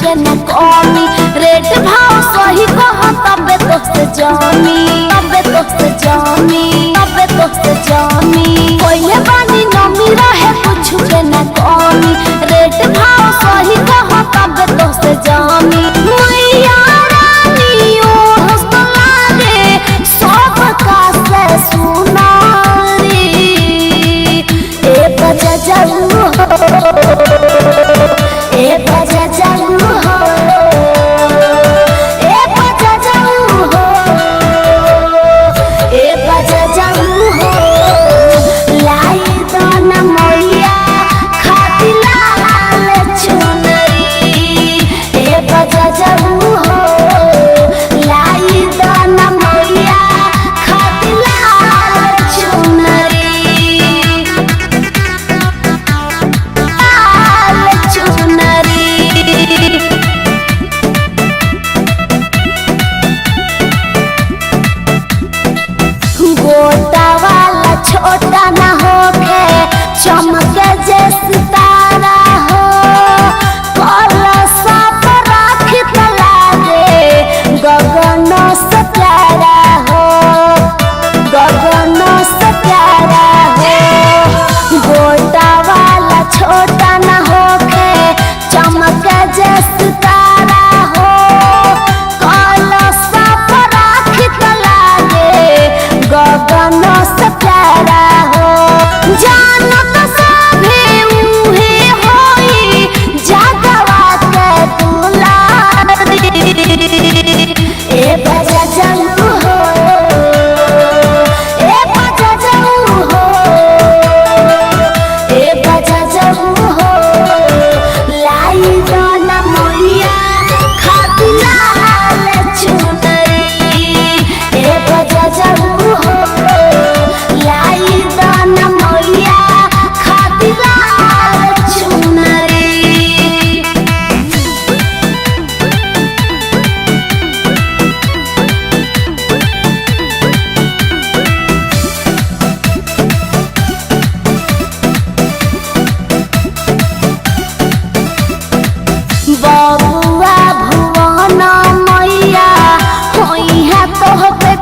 के न कमी रेट भाव सही कह तबे तो से जानी तबे तो से जानी तबे तो से जानी कोइले बानी नमी रहे कुछ के न कमी रेट भाव सही कह तबे तो से जानी मैया रानी ओ हंसला रे सब का से सुनारी ए बजा जाऊ ए बजा जाऊ हो ए बजा जाऊ हो ए बजा जाऊ हो लाई दाना मैया खाती लाल चुनरी ए बजा जाऊ हो लाई दाना मैया खाती लाल चुनरी गोटा वाला छोटा न होके चमके जे सितारा हो कलसा पर राख लागे गगन से प्यारा हो गगन से प्यारा हो गोटा वाला छोटा न होके चमके जे सितारा हो कलसा पर राख लागे गगन से प्यारा हो जानत सभे उहे होई जागवा के दुलारी ए बजा जाऊ हो ए बजा जाऊ हो ए बजा जाऊ हो लाई दाना मैया खाती लाल चुनरी ए बजा जाऊ हो लाई दाना मैया खाती लाल चुनरी बबुआ भुवन मैया होई है तोह पे